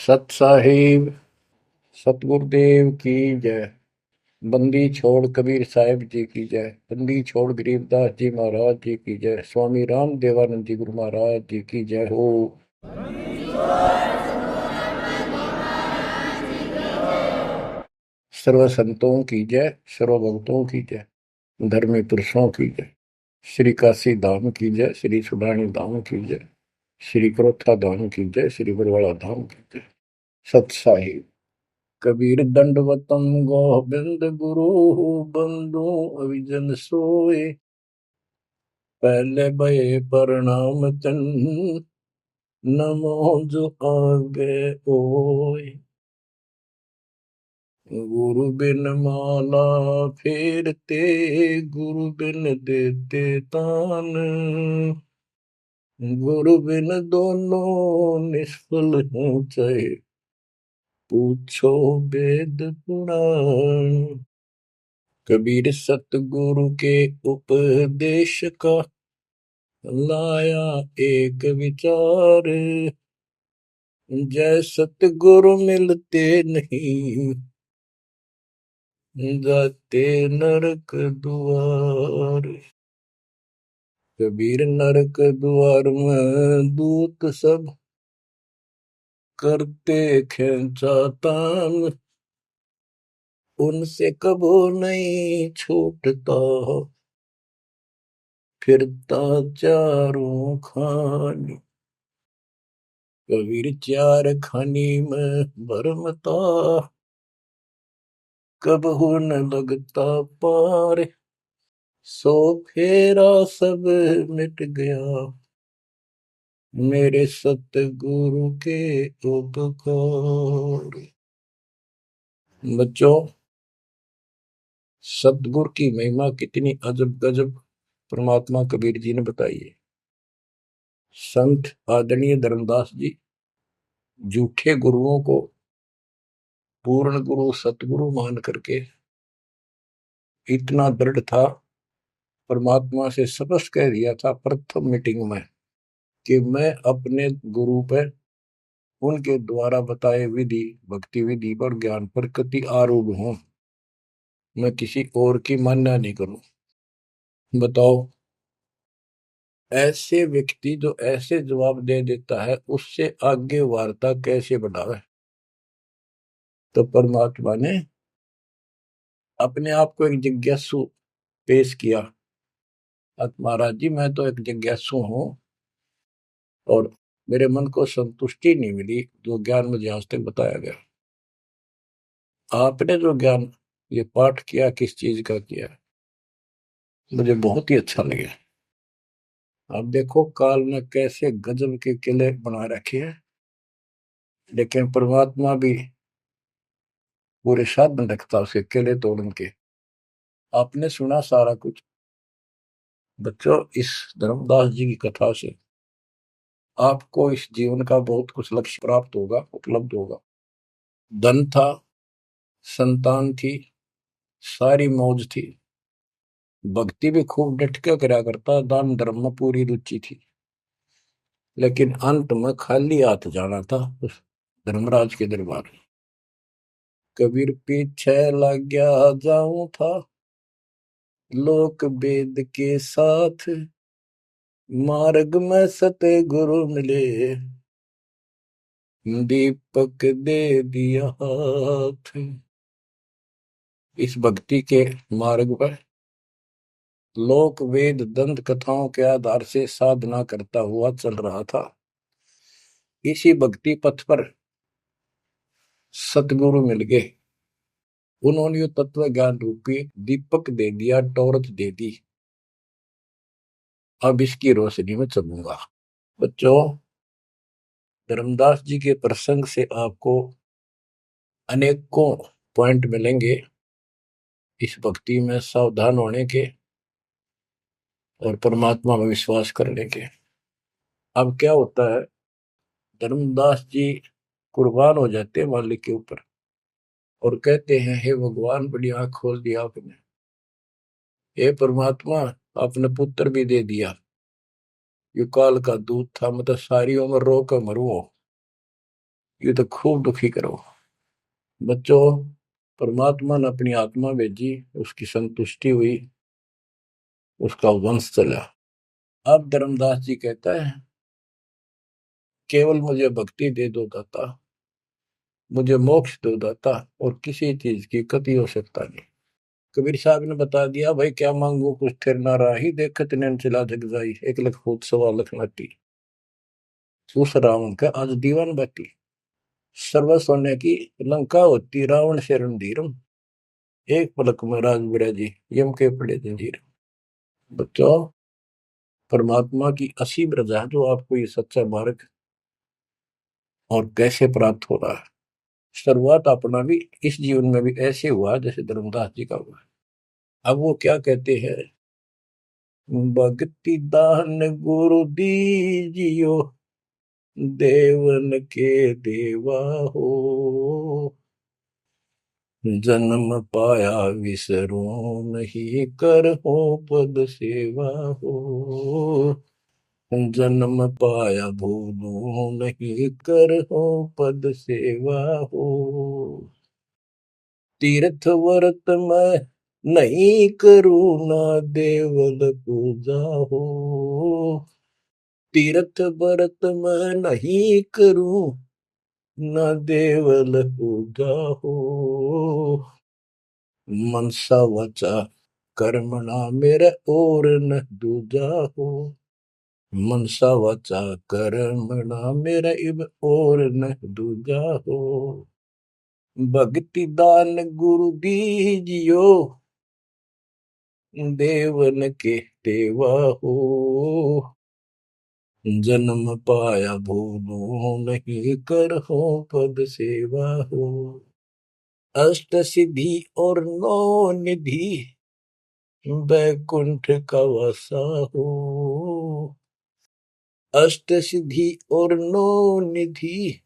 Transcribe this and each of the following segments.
सत साहिब सतगुरुदेव की जय। बंदी छोड़ कबीर साहिब जी की जय। बंदी छोड़ गरीबदास जी महाराज जी की जय। स्वामी राम देवानंद जी गुरु महाराज जी की जय हो। सर्व संतों की जय, सर्व भक्तों की जय, धर्मी पुरुषों की जय। श्री काशी धाम की जय, श्री सुडानी धाम की जय, श्री क्रोथा धाम की जय, श्री बरवाड़ा धाम की जय। सत साहिब। कबीर दंडवतम गोविंद गुरु बंदो अविजन सोए। पहले भये प्रणाम तन नमो जो आगे ओए। गुरु बिन माला फेरते, गुरु बिन देते तान, गुरु बिन दोनों निष्फल हैं चाहे पूछो वेद पुराण। कबीर सतगुरु के उपदेश का लाया एक विचार। जय सतगुरु मिलते नहीं, जाते नरक द्वार। कबीर नरक द्वार में दूत सब करते खेचा तान, उनसे कबो नहीं छूटता फिरता चारों खानी। कबीर चार खानी में भरमता, कबहू न लगता पार। सो फेरा सब मिट गया, मेरे सतगुरु के उपकार। बच्चों, सतगुरु की महिमा कितनी अजब गजब परमात्मा कबीर जी ने बताई है। संत आदरणीय धर्मदास जी झूठे गुरुओं को पूर्ण गुरु सतगुरु मान करके इतना दृढ़ था, परमात्मा से स्पष्ट कह दिया था प्रथम मीटिंग में कि मैं अपने गुरु पर, उनके द्वारा बताए विधि भक्ति विधि पर ज्ञान पर कति आरूढ़ हूं। मैं किसी और की मान्य नहीं करूं। बताओ, ऐसे व्यक्ति जो ऐसे जवाब दे देता है उससे आगे वार्ता कैसे बढ़ावे। तो परमात्मा ने अपने आप को एक जिज्ञासु पेश किया। महाराज जी, मैं तो एक जिज्ञासु हूं और मेरे मन को संतुष्टि नहीं मिली जो ज्ञान मुझे आज तक बताया गया। आपने जो ज्ञान ये पाठ किया किस चीज का किया, मुझे बहुत ही अच्छा लगा। अब देखो काल ने कैसे गजब के किले बना रखे हैं, लेकिन परमात्मा भी पूरे साधन रखता उसके किले तोड़न के। आपने सुना सारा कुछ। बच्चों, इस धर्मदास जी की कथा से आपको इस जीवन का बहुत कुछ लक्ष्य प्राप्त होगा, उपलब्ध होगा। धन था, संतान थी, सारी मौज थी, भक्ति भी खूब डट के करा करता, दान धर्म में पूरी रुचि थी, लेकिन अंत में खाली हाथ जाना था उस धर्मराज के दरबार। कबीर पीछे लग गया जाऊं था, लोक वेद के साथ, मार्ग में सतगुरु मिले, दीपक दे दिया हाथ। इस भक्ति के मार्ग पर लोक वेद दंत कथाओं के आधार से साधना करता हुआ चल रहा था। इसी भक्ति पथ पर सतगुरु मिल गए। उन्होंने तत्व ज्ञान रूपी दीपक दे दिया, टॉर्च दे दी। अब इसकी रोशनी में चलूंगा। बच्चों, धर्मदास जी के प्रसंग से आपको अनेकों पॉइंट मिलेंगे इस भक्ति में सावधान होने के और परमात्मा में विश्वास करने के। अब क्या होता है, धर्मदास जी कुर्बान हो जाते हैं मालिक के ऊपर और कहते हैं, हे भगवान, बड़ी आंख खोल दिया आपने। हे परमात्मा, आपने पुत्र भी दे दिया। युकाल का दूध था, मतलब सारी उम्र रो कर मरो। ये तो खूब दुखी करो। बच्चों, परमात्मा ने अपनी आत्मा भेजी, उसकी संतुष्टि हुई, उसका वंश चला। अब धर्मदास जी कहता है, केवल मुझे भक्ति दे दो दाता, मुझे मोक्ष दो दाता, और किसी चीज की कति आवश्यकता नहीं। कबीर साहब ने बता दिया, भाई क्या मांगू कुछ थिर ना राही, देखत नैन चला जग जाई, 1 लाख फूट 1.25 लाख नाटी। उस रावण का आज दीवान बाटी, सर्व सोने की लंका होती, रावण से रणधीरम, एक पलक में राज बिराजी, यम के पड़े जंजीर। बच्चों, परमात्मा की असीम रजा है जो आपको ये सच्चा मार्ग और कैसे प्राप्त हो रहा है। शुरुआत अपना भी इस जीवन में भी ऐसे हुआ जैसे धर्मदास जी का हुआ। अब वो क्या कहते हैं, भक्ति दान गुरु दीजियो, देवन के देवा हो, जन्म पाया विसरो नहीं, कर हो पद सेवा हो, जन्म पाया भूलो नहीं, कर हो पद सेवा हो, तीर्थ व्रत में नहीं करूणा, देवल पूजा हो, तीर्थ व्रत में नहीं करूं, न देवल पूजा हो, मनसा वचा कर्मणा मेरा और न दूजा हो, मनसा वचा कर्मणा मेरा इब और न दूजा हो, भक्ति दान गुरु दीजियो, देवन के देवा हो, जन्म पाया भूलो नहीं, कर हो पद सेवा हो, अष्ट सिद्धि और नौ निधि, बैकुंठ का वासा हो, अष्ट सिद्धि और नौ निधि,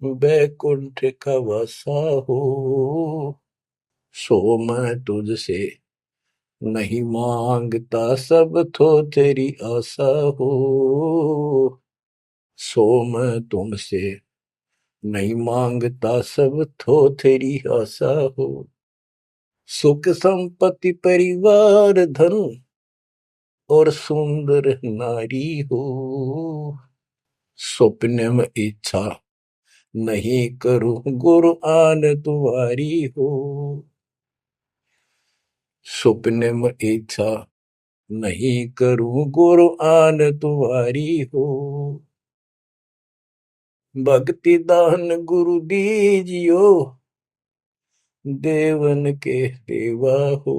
बैकुंठ का वासा हो, सो मैं तुझसे नहीं मांगता, सब तो तेरी आशा हो, सो मैं तुमसे नहीं मांगता, सब तो तेरी आशा हो, सुख संपत्ति परिवार धन और सुंदर नारी हो, स्वप्न में इच्छा नहीं करूं, गुरु आन तुम्हारी हो, स्वप्न में इच्छा नहीं करूं, गुरु आन तुम्हारी हो, भक्ति दान गुरु दीजियो, देवन के देवा हो,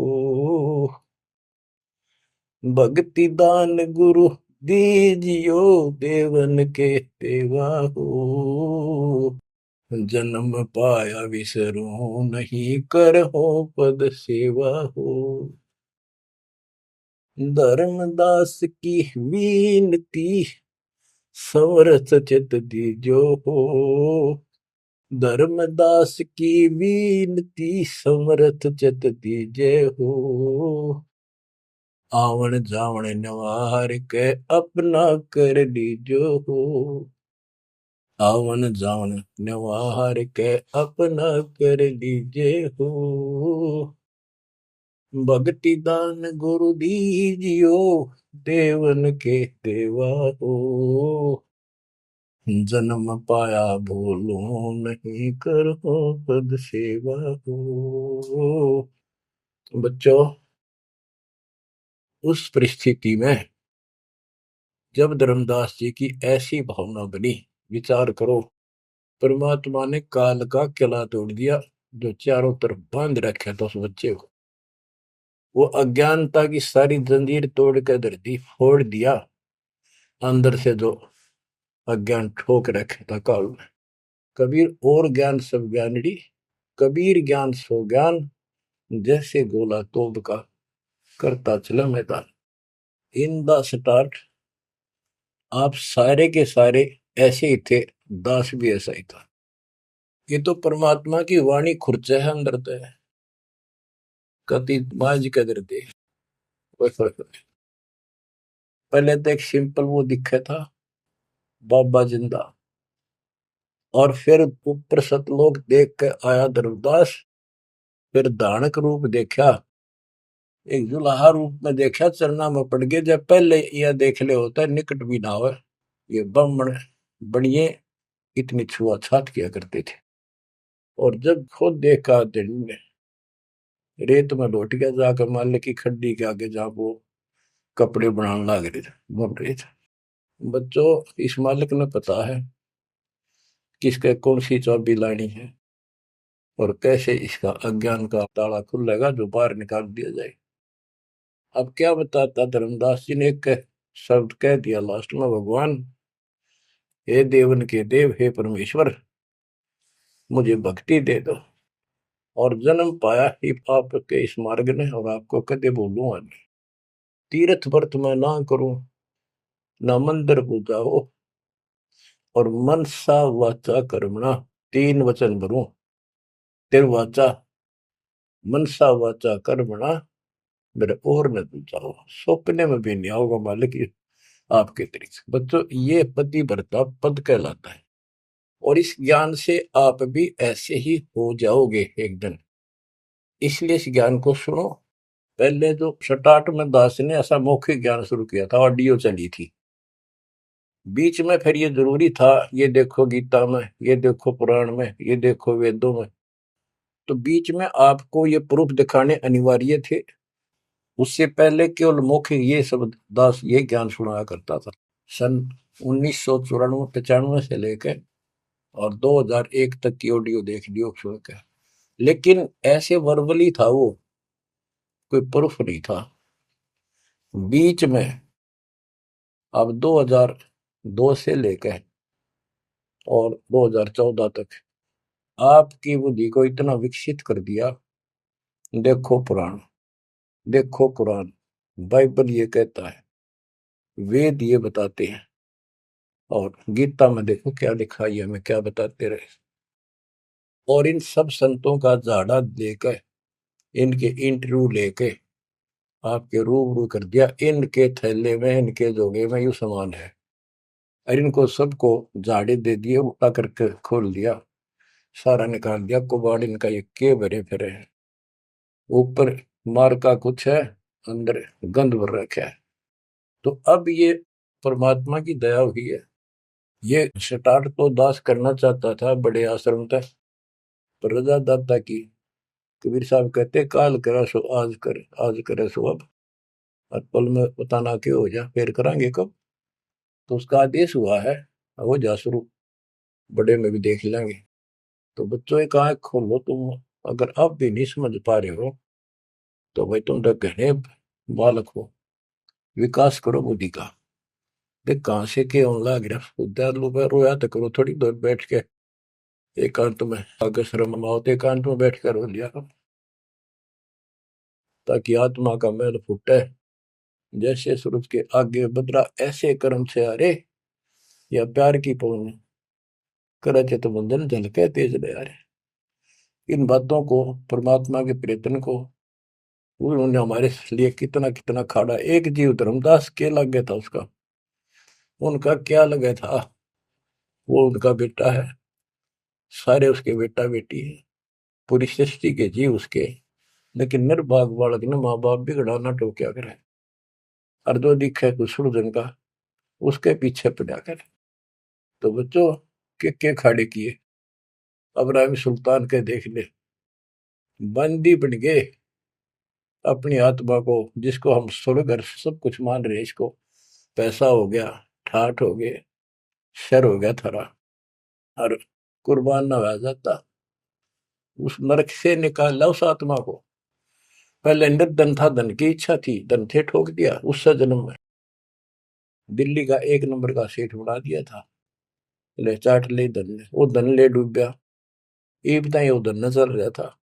भक्ति दान गुरु दीजियो, देवन के देवा हो, जन्म पाया विसरो नहीं, कर हो पद सेवा हो, धर्मदास की विनती, समरथ चित दीजो हो, धर्मदास की विनती, समरथ चित दीजे हो, आवन जावन नवार के अपना कर लीजो हो, आवन जावन नवार के अपना कर लीजे हो, भक्ति दान गुरु दीजियो, देवन के देवा हो, जन्म पाया भूलो नहीं, करो पद सेवा हो। बच्चों, उस परिस्थिति में जब धर्मदास जी की ऐसी भावना बनी, विचार करो, परमात्मा ने काल का किला तोड़ दिया जो चारों तरफ बांध रखा था उस बच्चे को, वो अज्ञानता की सारी जंजीर तोड़ कर धरती फोड़ दिया, अंदर से जो अज्ञान ठोक रखे था काल में। कबीर और ज्ञान सब ज्ञानड़ी, कबीर ज्ञान सो ज्ञान, जैसे गोला तोप का करता चला मैदान। इन द स्टार्ट आप सारे के सारे ऐसे ही थे, दास भी ऐसा ही था। ये तो परमात्मा की वाणी खुर्च है अंदर तो है, कति माज कदर दे। पहले तो एक सिंपल वो दिखा था, बाबा जिंदा, और फिर ऊपर सतलोक देख के आया धर्मदास, फिर धानक रूप देखा, एक जुलाहा रूप में देखा, चरना में पड़ गए। जब पहले यह देख ले होता है निकट भी ना हो, ये ब्राह्मण बनिए इतनी छुआछात किया करते थे। और जब खुद देखा दिन में रेत में लौट गया, जाकर मालिक की खड्डी के आगे जहां वो कपड़े बनाने लग रहे थे, बन रहे थे। बच्चों, इस मालिक ने पता है किसके कौन सी चाबी लानी है और कैसे इसका अज्ञान का ताला खुलेगा जो बाहर निकाल दिया जाए। अब क्या बताता धर्मदास जी ने, एक शब्द कह दिया लास्ट में, भगवान हे देवन के देव, हे परमेश्वर, मुझे भक्ति दे दो और जन्म पाया ही आपके इस मार्ग ने, और आपको कदे बोलूंगा नहीं। तीर्थ व्रत में ना करूं, ना मंदिर पूजा हो, और मनसा वाचा कर्मणा, तीन वचन भरूं, तिरवाचा मनसा वाचा कर्मणा, मेरे और न दूजा हो, सपने में भी नहीं आओगे मालिक आपके तरीके। बच्चों, ये पति भरता पद कहलाता है, और इस ज्ञान से आप भी ऐसे ही हो जाओगे एक दिन। इसलिए इस ज्ञान को सुनो। पहले जो स्टार्ट में दास ने ऐसा मौखिक ज्ञान शुरू किया था, ऑडियो चली थी, बीच में फिर ये जरूरी था, ये देखो गीता में, ये देखो पुराण में, ये देखो वेदों में, तो बीच में आपको ये प्रूफ दिखाने अनिवार्य थे। उससे पहले केवल मौखिक ये सब दास ये ज्ञान सुनाया करता था। सन 1994-95 से लेकर और 2001 तक की ऑडियो देख लियो सुन के, लेकिन ऐसे वर्बली था वो, कोई प्रूफ नहीं था। बीच में अब 2002 से लेकर और 2014 तक आपकी बुद्धि को इतना विकसित कर दिया। देखो पुराण, देखो कुरान, बाइबल ये कहता है, वेद ये बताते हैं, और गीता में देखो क्या लिखा है, हमें क्या बताते रहे। और इन सब संतों का झाड़ा लेकर, इनके इंटरव्यू लेके आपके रूबरू कर दिया, इनके थैले में, इनके जोगे में यू सामान है, और इनको सबको झाड़े दे दिए, उल्टा करके खोल दिया, सारा निकाल दिया कुबाड़ इनका, ये के भरे फिरे हैं। ऊपर मार का कुछ है, अंदर गंध भर रखा है। तो अब ये परमात्मा की दया हुई है। ये स्टार्ट तो दास करना चाहता था बड़े आश्रम तक, पर रजा दाता की। कबीर साहब कहते, काल करा सो आज कर, आज करे सो अब, और पल में पता ना क्यों हो जा, फिर करांगे कब। तो उसका आदेश हुआ है, हो जा शुरू, बड़े में भी देख लेंगे। तो बच्चों एक आंख खोलो तुम, अगर अब भी नहीं समझ पा रहे हो तो भाई तुम तो घने बालक हो, विकास करो बुद्धि का। देख कहां से के होने लग रहा, उद्यालु पे रोया तो करो थोड़ी देर बैठ के, एकांत में आगे शर्म आओ तो एकांत में बैठ कर रो लिया करो, ताकि आत्मा का मैल फूटे। जैसे सूरज के आगे बदरा, ऐसे कर्म से अरे, या प्यार की पवन करे थे तो बंधन झलके तेज ले आ रहे। इन बातों को, परमात्मा के प्रयत्न को, उन्होंने हमारे लिए कितना कितना खाड़ा। एक जीव धर्मदास के लग गया था उसका, उनका क्या लगा था, वो उनका बेटा है, सारे उसके बेटा बेटी है, पूरी सृष्टि के जीव उसके, लेकिन निर्भाग बालक ने माँ बाप बिगड़ा ना टोक्या करे, और जो दिखे कुछ जन का उसके पीछे पड़ा कर। तो बच्चों, के खाड़े किए, अब्राहिम सुल्तान के देख ले, बंदी बन गए अपनी आत्मा को, जिसको हम स्वर्ग और सब कुछ मान रहे, इसको पैसा हो गया, ठाठ हो गए, शर हो गया थारा, और कुर्बान ना हो जाता, उस नरक से निकाला उस आत्मा को। पहले निर्धन था, धन की इच्छा थी, धन थे ठोक दिया, उस जन्म में दिल्ली का एक नंबर का सेठ बना दिया था, ले चाट ले धन ने, वो धन ले डूब गया, ये बताइए वो धन न चल रहा था।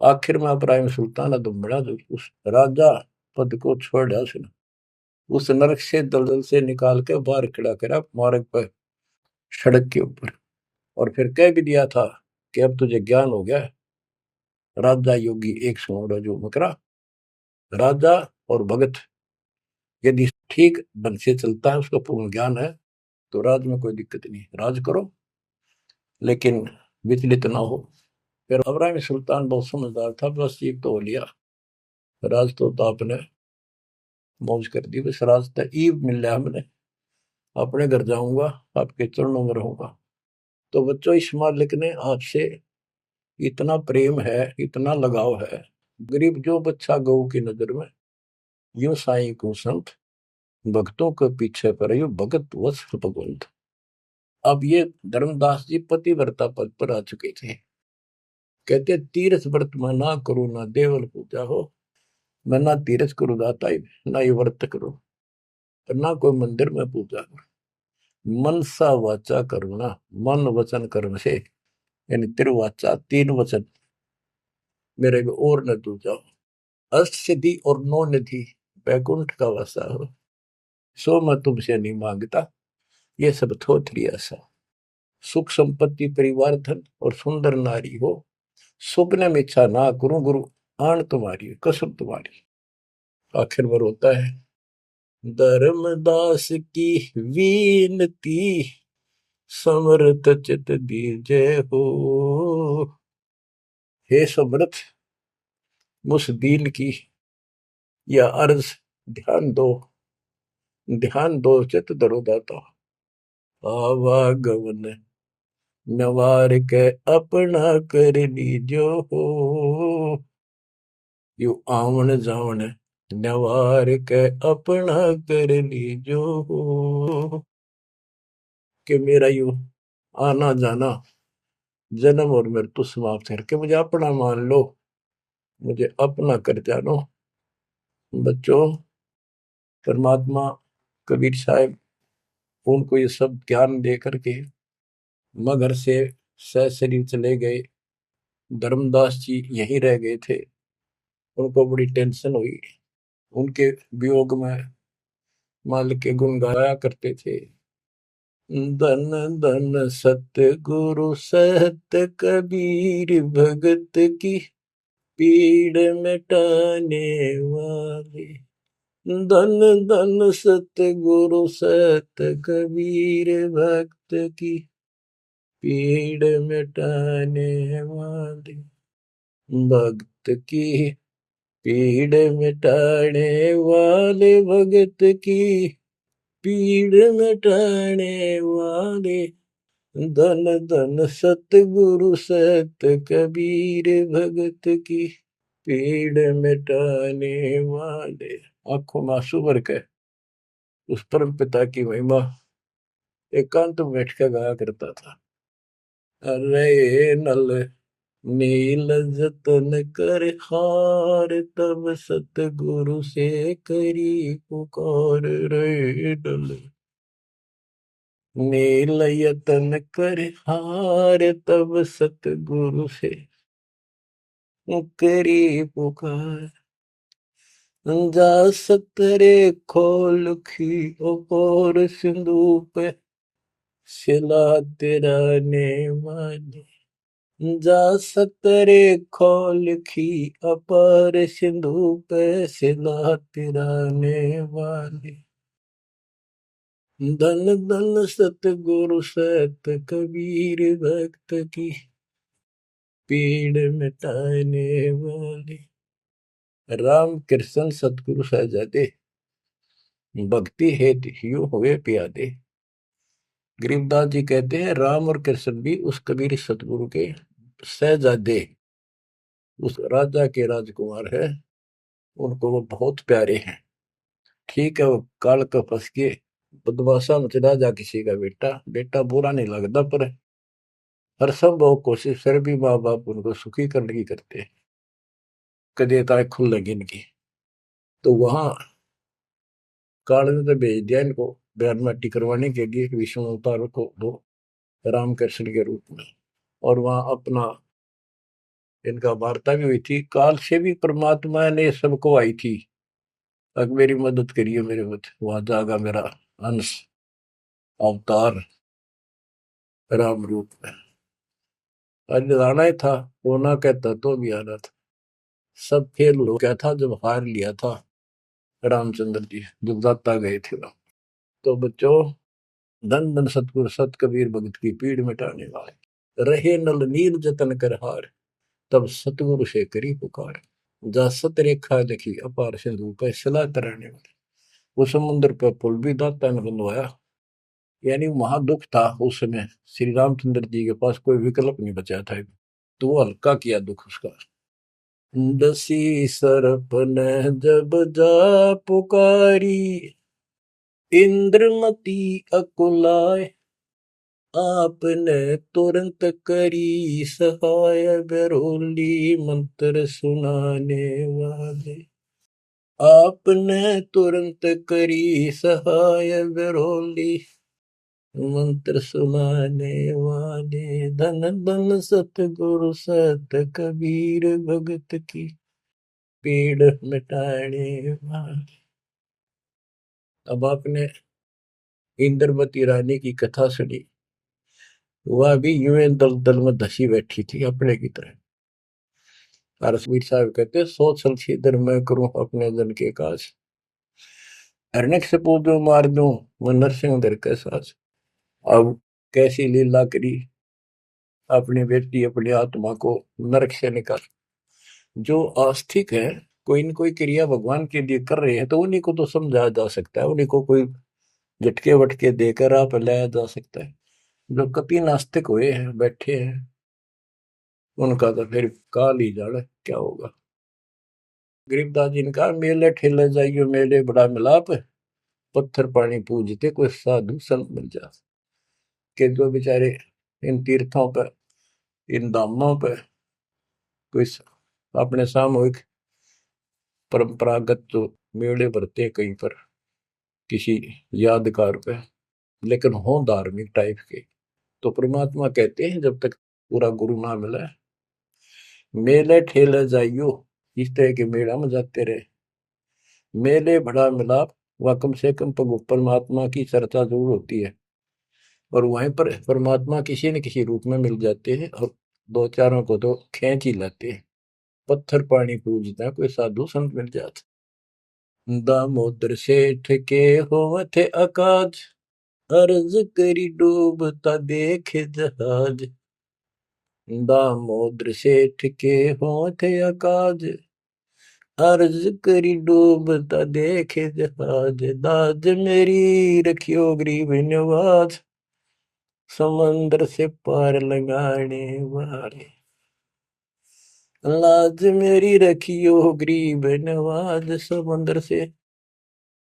आखिर में इब्राहिम सुल्तान अदम बड़ा, जो उस राजा पद को छोड़ा उसने, उस नरक से दलदल से निकाल के बाहर खड़ा करा मार्ग पर, सड़क के ऊपर, और फिर कह भी दिया था कि अब तुझे ज्ञान हो गया। राजा योगी एक सुनो जो मकरा, राजा और भगत यदि ठीक ढंग से चलता है, उसको पूर्ण ज्ञान है, तो राज में कोई दिक्कत नहीं, राज करो। लेकिन विचलित ना हो। फिर इब्राहिम सुल्तान बहुत समझदार था, बस ये तो हो लिया, राज तो आपने मौज कर दी, बस रास्ता ईब मिल रहा हमने, अपने घर जाऊंगा, आपके चरणों में रहूंगा। तो बच्चों, इस मालिक ने आपसे इतना प्रेम है, इतना लगाव है, गरीब जो बच्चा गऊ की नजर में, यूं साईं को संत, भक्तों के पीछे पर यूं भगत वत्स भगवंत। अब ये धर्मदास जी पतिव्रता पद पर आ चुके थे। कहते तीर्थ व्रत में ना करो ना देवल पूजा हो, मैं ना तीर्थ करूँ दाता ही, ना ये व्रत करो, और ना कोई मंदिर में पूजा करो। मन सा वाचा करुणा, मन वचन कर्म से, यानी तिरुवाचा, तीन वचन मेरे को और न तू जाओ, अष्ट सिद्धि और नौ निधि, बैकुंठ का वासा हो, सो मैं तुमसे नहीं मांगता, ये सब थोथरी ऐसा। सुख संपत्ति परिवार धन और सुंदर नारी हो, स्वप्न में इच्छा ना करूं गुरु, आन तुम्हारी कसम तुम्हारी। आखिर में रोता है, धर्मदास की वीनती, समर्थ चित दीजे हो। हे समर्थ, मुझ दीन की या अर्ज ध्यान दो, ध्यान दो चित धरो दाता। आवागमन नवार के अपना कर लीजो हो, यू आवन जावन नवार के अपना कर लीजो हो। कि मेरा यू आना जाना, जन्म और मृत्यु समाप्त करके मुझे अपना मान लो, मुझे अपना कर जानो। बच्चों, परमात्मा कबीर साहब उनको ये सब ज्ञान दे करके मगर से सशरीर चले गए। धर्मदास जी यहीं रह गए थे, उनको बड़ी टेंशन हुई। उनके वियोग में मालिक के गुण गाया करते थे, धन धन सत्य गुरु सत्य कबीर, भगत की पीड़ मिटाने वाले। धन धन सत्य गुरु सत्य कबीर, भक्त की पीड़ मिटाने वाले। भक्त की पीड़ मिटाने वाले, भगत की पीड़ मिटाने वाले। धन धन सतगुरु सत्य कबीर, भगत की पीड़ मिटाने वाले। आंखों में आंसू भर के उस परम पिता की महिमा एकांत में बैठ कर गाया करता था। अरे नल नील जतन कर हार, तब सतगुरु से करी पुकार। रे नल नील यतन कर हार, तब सतगुरु से करी पुकार। जा सतरे खोल खी और सिंधु पे, सिला तेरा ने माने। जा सतरे खोल खी अपार सिंधु पे, सिला तिराने वाले। धन धन सतगुरु सत कबीर, भक्त की पीड़ मिटाने वाले। राम कृष्ण सतगुरु सहजादे, भक्ति हेतु ह्यू हुए प्यादे। गरीबदास जी कहते हैं राम और कृष्ण भी उस कबीर सतगुरु के सहजादे, उस राजा के राजकुमार है, उनको वो बहुत प्यारे हैं। ठीक है, वो काल का फंस के बदमाशा मच राजा किसी का बेटा, बेटा बुरा नहीं लगता, पर हर संभव कोशिश फिर भी माँ बाप उनको सुखी करने की करते हैं, कदे ताए खुल लगी इनकी। तो वहां काल ने तो भेज दिया इनको बयान माटी करवाने के लिए विष्णु अवतार को, वो रामकृष्ण के रूप में। और वहां अपना इनका वार्ता भी हुई थी, काल से भी परमात्मा ने सबको आई थी, अब मेरी मदद करिए मेरे मत, वहां जागा मेरा अंश अवतार राम रूप में। आज आना ही था, होना कहता तो भी आना था, सब फेल हो गया था जब हार लिया था रामचंद्र जी, जब दाता गए थे राम। तो बच्चों, धन धन सतगुरु सत कबीर, भगत की पीड़ मिटाने वाले। रहे नल नील जतन कर हार, तब सतगुरु से करी पुकार। जा सत रेखा लिखी अपार सिंधु पे सला तराने वाले। वो समुद्र पे पुल भी दाता ने बनवाया। यानी वहां दुख था उस समय, श्री रामचंद्र जी के पास कोई विकल्प नहीं बचा था, तो वो हल्का किया दुख उसका। दसी सरप ने जब जा पुकारी, इंद्रमती अकुलाय, आपने तुरंत करी सहाय, बरोली मंत्र सुनाने वाले। आपने तुरंत करी सहाय, बरोली मंत्र सुनाने वाले। धन धन सतगुरु सत कबीर, भगत की पीड़ मिटाने वाले। अब आपने इंद्रमती रानी की कथा सुनी, वह भी यूं दल दल में धसी बैठी थी अपने की तरह। रसवीर साहब कहते, सोच छलछीदर मैं करूं अपने जन के काज, हरनेक से पूजो मार दूं मैं नरसिंह दर के साज। अब कैसी लीला करी अपनी बेटी अपनी आत्मा को नरक से निकाल। जो आस्तिक है, कोई न कोई क्रिया भगवान के लिए कर रहे हैं, तो उन्हीं को तो समझाया जा सकता है, उन्हीं को कोई झटके वटके देकर आप लाया जा सकता है। जो कति नास्तिक हुए हैं बैठे हैं, उनका तो फिर काल ही जाने क्या होगा। गरीबदास जी ने कहा, मेले ठेले जाइयो मेले बड़ा मिलाप, पत्थर पानी पूजते कोई साधु संत मिल जा। के जो बेचारे इन तीर्थों पर, इन धामों पर कोई अपने सामूहिक परंपरागत जो मेले भरते हैं कहीं पर किसी यादगार पे, लेकिन हो धार्मिक टाइप के, तो परमात्मा कहते हैं जब तक पूरा गुरु ना मिला, मेले ठेले जाइयो, इस तरह के मेला में जाते रहे, मेले बड़ा मिलाप, वह कम से कम परमात्मा की चर्चा जरूर होती है, और वहीं पर परमात्मा किसी न किसी रूप में मिल जाते हैं, और दो चारों को तो खींच ही लाते हैं। पत्थर पानी पूजता है कोई साधु संत मिल जाता। दामोदर सेठ के होवत अकाज, अर्ज करी डूबता देखे जहाज। दामोदर सेठ के होवत अकाज, अर्ज करी डूबता देखे जहाज। दाज मेरी रखियो गरीब नवाज, समंदर से पार लगाने वाले। लाज मेरी रखियो गरीब नवाज, समंदर से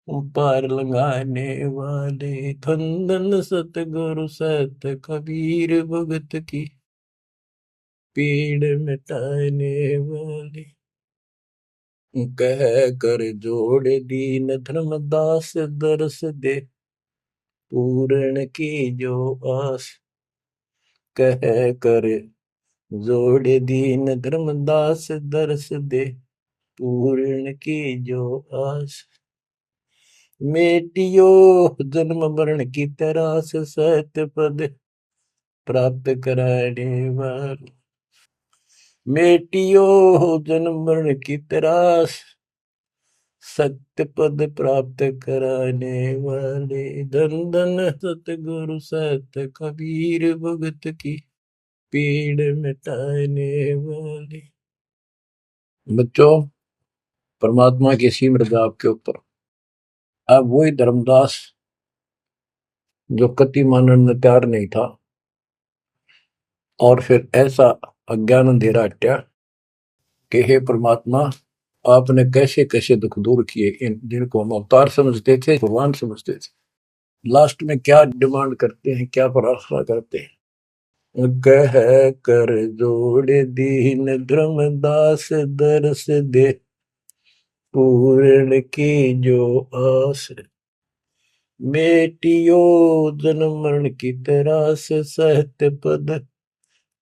पार लगाने वाले। धन सतगुरु सत कबीर, भगत की पीड़ मिटाने वाले। कह कर जोड़ दीन धर्मदास, दरस दे पूर्ण की जो आस। कह कर जोड़ दीन धर्मदास, दरस दे पूर्ण की जो आस। मेटियो जन्म मरण की तरास, सत्य पद प्राप्त कराने वाले। मेटियो जन्म मरण की तरास, सत्य पद प्राप्त कराने वाले। धन धन सतगुरु सत कबीर, भगत की पीड़ मिटाने वाले। बच्चों, परमात्मा की सी मृदा आपके ऊपर। अब वही धर्मदास जो कति मानने में तैयार नहीं था, और फिर ऐसा अज्ञान अंधेरा हटा कि हे परमात्मा, आपने कैसे कैसे दुख दूर किए, इन जिनको हम अवतार समझते थे, भगवान समझते थे, लास्ट में क्या डिमांड करते हैं, क्या प्रार्थना करते हैं। कह कर जोड़ दीन धर्मदास, दरस दे पूर्ण की जो आस। मेटियो जन्म मरण की तरास, सहत पद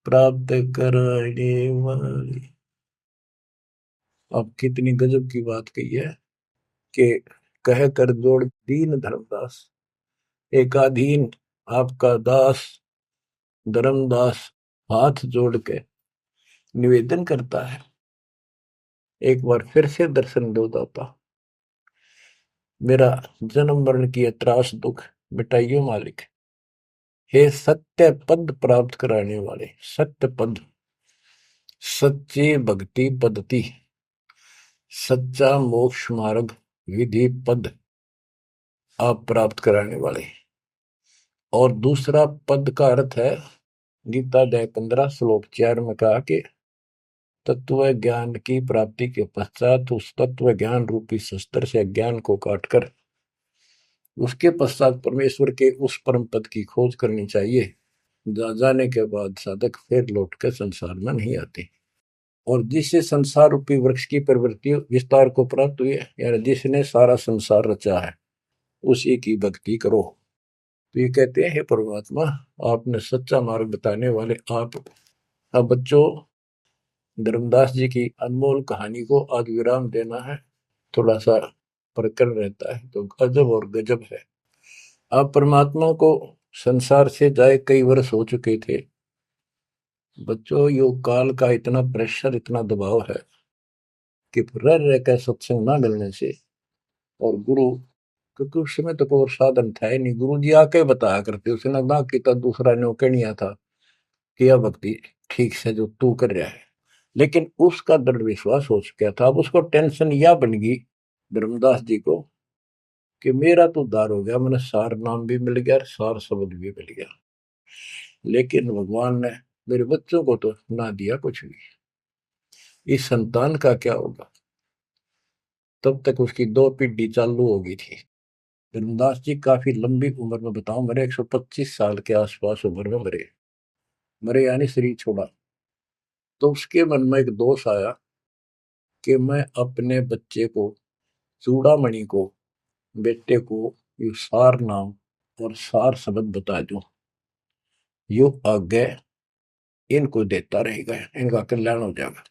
प्राप्त कराने वाली। अब कितनी गजब की बात कही है कि कह कर जोड़ दीन धर्मदास, एक अधीन आपका दास धर्मदास हाथ जोड़ के निवेदन करता है, एक बार फिर से दर्शन दो दाता, मेरा जन्म मरण की त्रास दुख मिटाइयो मालिक। हे सत्य पद प्राप्त कराने वाले, सत्य पद, सच्ची भक्ति पद्धति, सच्चा मोक्ष मार्ग विधि पद आप प्राप्त कराने वाले। और दूसरा पद का अर्थ है, गीता अध्याय 15 श्लोक 4 में कहा कि तत्व ज्ञान की प्राप्ति के पश्चात उस तत्व ज्ञान रूपी शस्त्र से ज्ञान को काटकर उसके पश्चात परमेश्वर के उस परम पद की खोज करनी चाहिए। जाने के बाद साधक फिर लौट कर संसार में नहीं आते। और जिससे संसार रूपी वृक्ष की प्रवृत्ति विस्तार को प्राप्त हुई है, यानी जिसने सारा संसार रचा है, उसी की भक्ति करो। तो ये कहते हैं, हे परमात्मा, आपने सच्चा मार्ग बताने वाले आप। अब बच्चों, धर्मदास जी की अनमोल कहानी को आज विराम देना है। थोड़ा सा प्रकरण रहता है तो अजब और गजब है। आप परमात्मा को संसार से जाए कई वर्ष हो चुके थे। बच्चों, योग काल का इतना प्रेशर, इतना दबाव है कि रह रह कर सत्संग ना मिलने से, और गुरु, क्योंकि उस समय तो कोई और साधन था ही नहीं, गुरु जी आके बताया करते, उसने ना किया दूसरा न्यों नहीं था कि यह भक्ति ठीक से जो तू कर रहा है। लेकिन उसका दृढ़ विश्वास हो चुका था। अब उसको टेंशन यह बन गई धर्मदास जी को कि मेरा तो उद्धार हो गया, मैंने सार नाम भी मिल गया, सार शब्द भी मिल गया, लेकिन भगवान ने मेरे बच्चों को तो ना दिया कुछ भी। इस संतान का क्या होगा? तब तक उसकी 2 पीढ़ी चालू हो गई थी। धर्मदास जी काफी लंबी उम्र में, बताऊं, मेरे 125 साल के आसपास उम्र में मरे। मरे यानी शरीर छोड़ा। तो उसके मन में एक दोष आया कि मैं अपने बच्चे को, चूड़ामणि को, बेटे को ये सार नाम और सार शब्द बता दूं, यो आगे इनको देता रहेगा, इनका कल्याण हो जाएगा।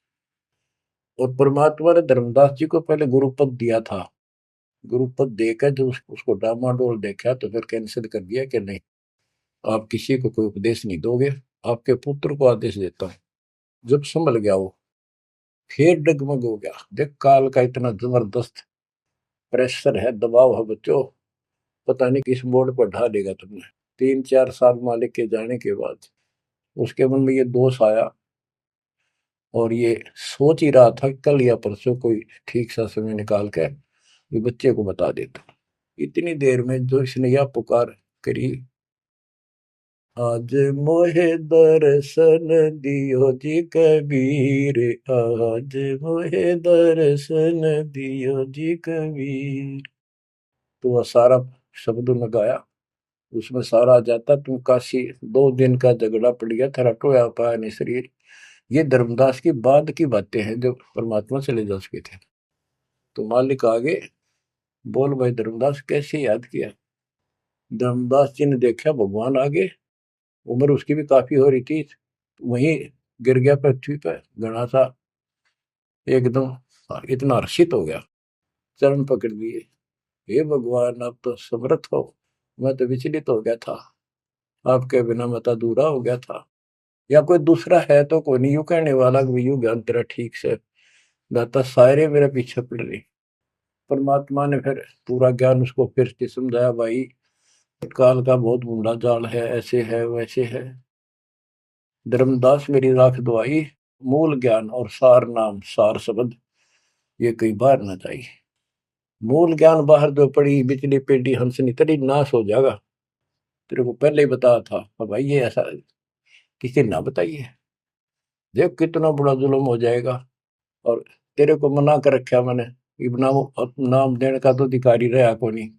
और परमात्मा ने धर्मदास जी को पहले गुरुपद दिया था। गुरुपद देकर जो उसको डामाडोल देखा तो फिर कैंसिल कर दिया कि नहीं, आप किसी को कोई उपदेश नहीं दोगे, आपके पुत्र को आदेश देता हूं। जब संभल गया वो, फिर डगमग हो गया। देख, काल का इतना जबरदस्त प्रेशर है, दबाव है बच्चों, पता नहीं किस मोड़ पर ढा देगा तुमने। 3-4 साल मालिक के जाने के बाद उसके मन में ये दोष आया, और ये सोच ही रहा था कल या परसों कोई ठीक सा समय निकाल कर ये बच्चे को बता देता। इतनी देर में जो इसने यह पुकार करी, आज मोहे दर्शन दियो जी कबीर, आज मोहे दर्शन दियो जी कबीर। तो वह सारा शब्दों में गाया, उसमें सारा आ जाता, तुम काशी 2 दिन का झगड़ा पड़ गया, तेरा टोया पाया नहीं शरीर। ये धर्मदास की बाद की बातें हैं, जो परमात्मा चले जा चुके थे। तो मालिक आगे बोल, भाई धर्मदास कैसे याद किया? धर्मदास जी ने देखा भगवान आगे, उम्र उसकी भी काफी हो रही थी, वहीं गिर गया पृथ्वी पर घना सा, एकदम इतना हर्षित हो गया, चरण पकड़ लिए। हे भगवान, आप तो समर्थ हो, मैं तो विचलित हो गया था, आपके बिना मैं तो अधूरा हो गया था। या कोई दूसरा है तो कोई नहीं, यूं कहने वाला कि यूं ज्ञान तेरा ठीक से दाता, सारे मेरे पीछे पड़ रही। परमात्मा ने फिर पूरा ज्ञान उसको फिर से समझाया, भाई काल का बहुत बूढ़ा जाल है, ऐसे है वैसे है। धर्मदास मेरी राख दवाई, मूल ज्ञान और सार नाम सार शब्द ये कहीं बाहर ना जाए। मूल ज्ञान बाहर जो पड़ी, बिजली पेटी हंसनी तरी नाश हो जाएगा। तेरे को पहले ही बताया था। अब भाई ये ऐसा किसी ना बताइए, देख कितना बड़ा जुल्म हो जाएगा। और तेरे को मना कर रखा मैंने, नाम देने का तो अधिकारी रहा को नहीं।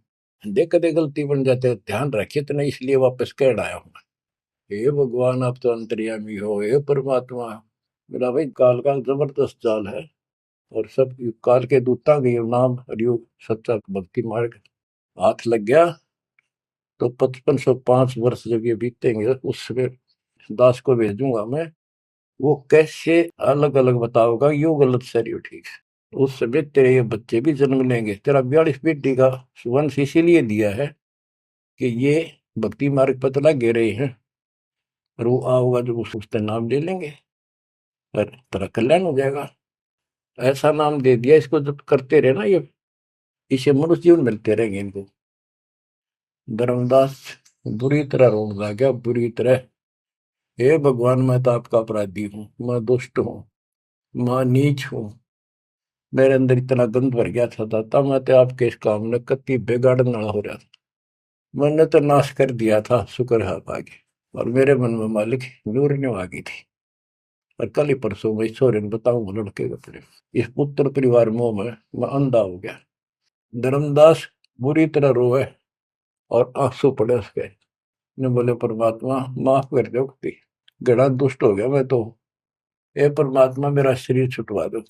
देख कदे गलती बन जाते, ध्यान रखे तो नहीं, इसलिए वापस कह आया हूं। हे भगवान, आप तो अंतर्यामी हो, हे परमात्मा। मेरा भाई काल का जबरदस्त जाल है, और सब काल के दूता के नाम हरियोग सच्चा भक्ति मार्ग हाथ लग गया तो 5505 वर्ष जब ये बीतेंगे, उस समय दास को भेजूंगा मैं, वो कैसे अलग अलग बताओगा, यू गलत सही ठीक है। उस समय तेरे ये बच्चे भी जन्म लेंगे। तेरा 42 पीढ़ी का वंश इसीलिए दिया है कि ये भक्ति मार्ग पर तो लगे रहे हैं, और वो आओगा जो उसका नाम ले लेंगे और तेरा कल्याण हो जाएगा। ऐसा नाम दे दिया, इसको जब करते रहे ना, ये इसे मनुष्य जीवन मिलते रहेंगे इनको। धर्मदास बुरी तरह रोने लगा, बुरी तरह। हे भगवान, मैं तो आपका अपराधी हूँ, मैं दुष्ट हूँ, मैं नीच हूँ। मेरे अंदर इतना गंद भर गया था दाता, मैं तो आपके इस काम ने कति बिगाड़ने वाला हो रहा था। मैंने तो नाश कर दिया था, शुक्र है आप आगे। और मेरे मन में मालिक नूरने आ गई थी। और कल ही परसों में ईश्वर ने बताऊं लड़के के अपने इस पुत्र परिवार मोह में मैं अंधा हो गया। धर्मदास बुरी तरह रोए और आंसू पड़े उसके। ने बोले परमात्मा माफ कर दो, गड़ा दुष्ट हो गया मैं तो। ए परमात्मा, मेरा शरीर छुटवा दो,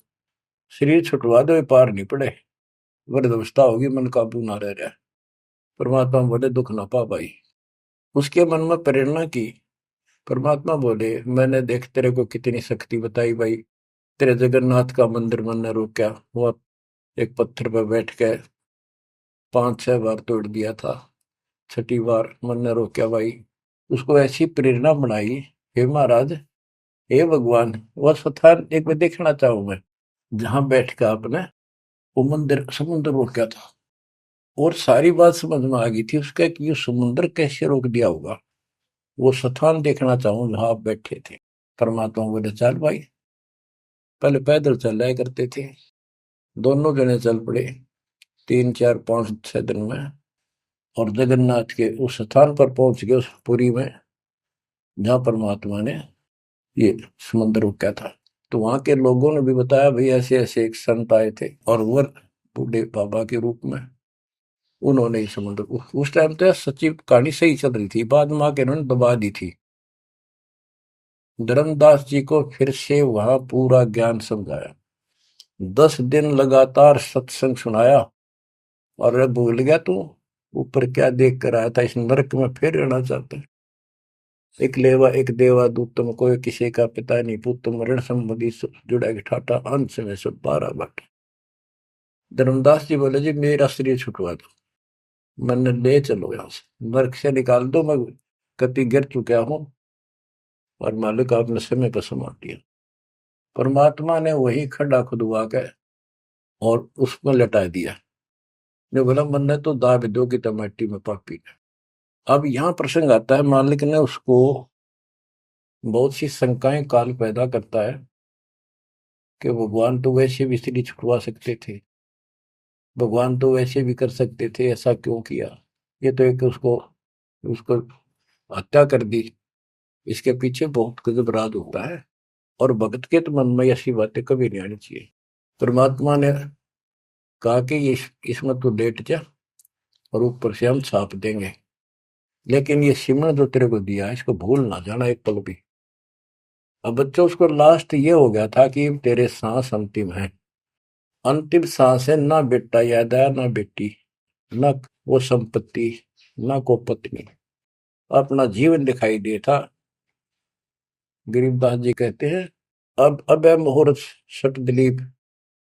शरीर छुटवा दो, ये पार नहीं पड़े, वृद्धावस्था होगी, मन काबू ना रह रहा। परमात्मा बोले दुख ना पा भाई। उसके मन में प्रेरणा की। परमात्मा बोले मैंने देख तेरे को कितनी शक्ति बताई भाई। तेरे जगन्नाथ का मंदिर मैंने रोका, वो एक पत्थर पर बैठ के 5-6 बार तोड़ दिया था, छठी बार मैंने रोका भाई। उसको ऐसी प्रेरणा बनाई, हे महाराज, हे भगवान, वह स्थान एक बार देखना चाहूं मैं जहां बैठ के आपने वो मंदिर समुद्र रोका था। और सारी बात समझ में आ गई थी उसका कि ये समुद्र कैसे रोक दिया होगा। वो स्थान देखना चाहूं जहां आप बैठे थे। परमात्मा बोले चल भाई। पहले पैदल चल रहा करते थे, दोनों जने चल पड़े 3-4-5-6 दिन में। और जगन्नाथ के उस स्थान पर पहुंच गए, उस पुरी में जहां परमात्मा ने ये समुद्र रोका था। तो वहां के लोगों ने भी बताया भाई ऐसे ऐसे एक संत आए थे और वो बूढ़े बाबा के रूप में उन्होंने ही समुद्र उस टाइम तो सच्ची कहानी सही चल रही थी, बाद में आके उन्होंने दबा दी थी। धर्मदास जी को फिर से वहां पूरा ज्ञान समझाया, 10 दिन लगातार सत्संग सुनाया। और अब भूल गया तू ऊपर क्या देख कर आया था, इस नरक में फिर रहना चाहता है। एक लेवा एक देवा दूत तुम कोई किसी का पिता नहीं पुत, तुम ऋण संबंधी जुड़ा के ठाटा अंश में सब 12 बाटे। धर्मदास जी बोले जी मेरा शरीर छुटवा दो, मैंने ले चलो यहाँ से, नरक से निकाल दो, मैं कति गिर चुका हूँ और मालिक आपने समय पर संभाल दिया। परमात्मा ने वही खड्डा खुदवा के और उसमें लटा दिया। जो बोला मन तो दाब दो कि टमाटी में पापी। अब यहाँ प्रसंग आता है, मालिक ने उसको बहुत सी शंकाएं काल पैदा करता है कि भगवान तो वैसे भी स्त्री छुड़वा सकते थे, भगवान तो वैसे भी कर सकते थे, ऐसा क्यों किया। ये तो एक उसको उसको हत्या कर दी। इसके पीछे बहुत गजब राज होता है। और भगत के तो मन में ऐसी बातें कभी नहीं आनी चाहिए। परमात्मा ने कहा कि इसमें तो लेट जा और ऊपर से हम छाप देंगे, लेकिन ये सिमरन जो तेरे को दिया है इसको भूल ना जाना एक पल भी। अब बच्चों उसको लास्ट ये हो गया था कि तेरे सांस अंतिम है, अंतिम सांस है, ना बेटा याद आया ना बेटी, ना वो संपत्ति, ना को पत्नी, अपना जीवन दिखाई दे था। गरीबदास जी कहते हैं अब है मुहूर्त सटदलीप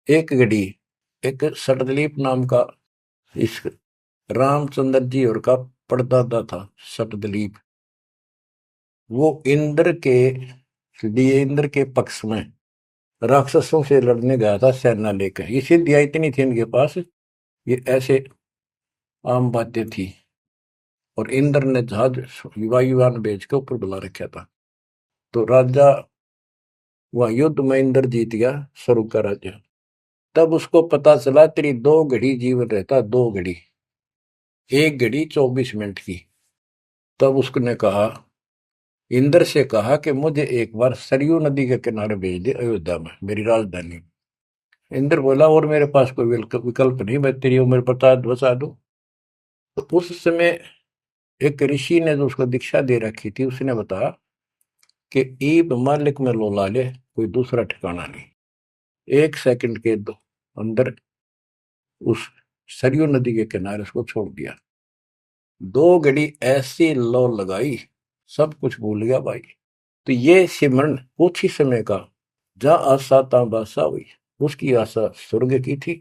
एक घड़ी। एक सटदलीप नाम का इस रामचंद्र जी और का परदादा था सटदलीप। वो इंद्र के लिए इंद्र के पक्ष में राक्षसों से लड़ने गया था सेना लेकर। ये सिद्धियां इतनी थी इनके पास, ये ऐसे आम बातें थी। और इंद्र ने जहाज वायुयान भेज के ऊपर बुला रखा था। तो राजा वहां युद्ध में इंद्र जीत गया, स्वर्ग का राजा। तब उसको पता चला तेरी 2 घड़ी जीवन रहता, 2 घड़ी, 1 घड़ी 24 मिनट की। तब उसने कहा, इंद्र से कहा कि मुझे एक बार सरयू नदी के किनारे भेज दे अयोध्या में, मेरी राजधानी। इंद्र बोला और मेरे पास कोई विकल्प नहीं, मैं तेरी उम्र बता दूं। तो उस समय एक ऋषि ने जो उसको दीक्षा दे रखी थी उसने बताया कि ईब मालिक में लोला ले, कोई दूसरा ठिकाना नहीं। 1 सेकंड के अंदर उस सरयू नदी के किनारे उसको छोड़ दिया। 2 घड़ी ऐसी लो लगाई, सब कुछ भूल गया भाई। तो ये सिमरन कुछ ही समय का, जहां आशा ता बासा हुई। उसकी आशा स्वर्ग की थी,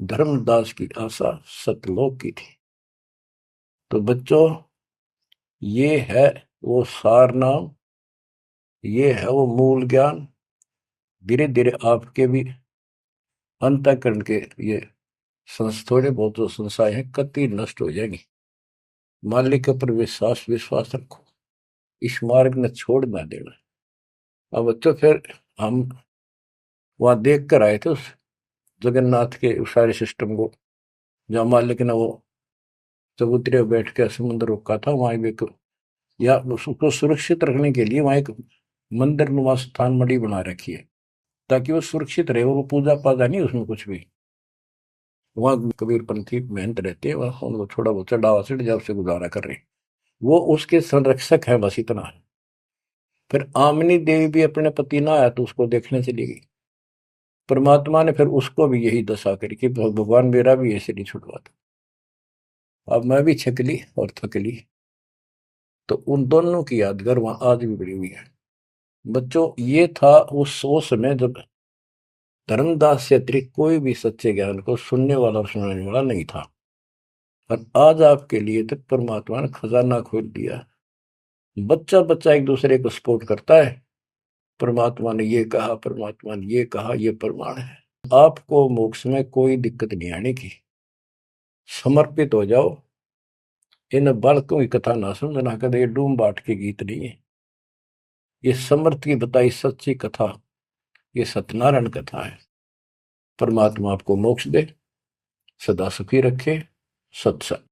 धर्मदास की आशा सतलोक की थी। तो बच्चों ये है वो सार नाम, ये है वो मूल ज्ञान। धीरे धीरे आपके भी अंतःकरण के ये थोड़े बहुत जो संशय है कति नष्ट हो जाएंगी। मालिक के ऊपर विश्वास विश्वास रखो, इस मार्ग में छोड़ ना देना। अब तो फिर हम वहां देख कर आए थे उस जगन्नाथ के उस सारे सिस्टम को, जहाँ मालिक ने वो चबूतरे बैठ के समुद्र रोका था, वहां भी एक, या उसको सुरक्षित रखने के लिए वहां एक मंदिर नुमा स्थान मणि बना रखी है, ताकि वो सुरक्षित रहे और वो पूजा पाजा नहीं उसमें कुछ भी। वहां कबीरपंथी मेहनत रहते हैं, वहां उनको थोड़ा बहुत चढ़ावा चढ़ जाओ से गुजारा कर रहे हैं, वो उसके संरक्षक है, बस इतना है। फिर आमनी देवी भी अपने पति ना आया तो उसको देखने चली गई। परमात्मा ने फिर उसको भी यही दशा करी कि भगवान मेरा भी ऐसे नहीं छुड़वाता। अब मैं भी छकली और थकली, तो उन दोनों की यादगार वहां आज भी बड़ी हुई है। बच्चों, ये था उस समय जब धर्मदास से अतिरिक्त कोई भी सच्चे ज्ञान को सुनने वाला और सुनाने वाला नहीं था, और आज आपके लिए तो परमात्मा ने खजाना खोल दिया। बच्चा बच्चा एक दूसरे को सपोर्ट करता है, परमात्मा ने ये कहा, परमात्मा ने ये कहा, ये प्रमाण है। आपको मोक्ष में कोई दिक्कत नहीं आने की। समर्पित हो जाओ। इन बालकों की कथा ना समझना कदे, ये डूम बाट के गीत नहीं है, ये समर्थ की बताई सच्ची कथा, ये सत्यनारायण कथा है। परमात्मा आपको मोक्ष दे, सदा सुखी रखे। सत्संग।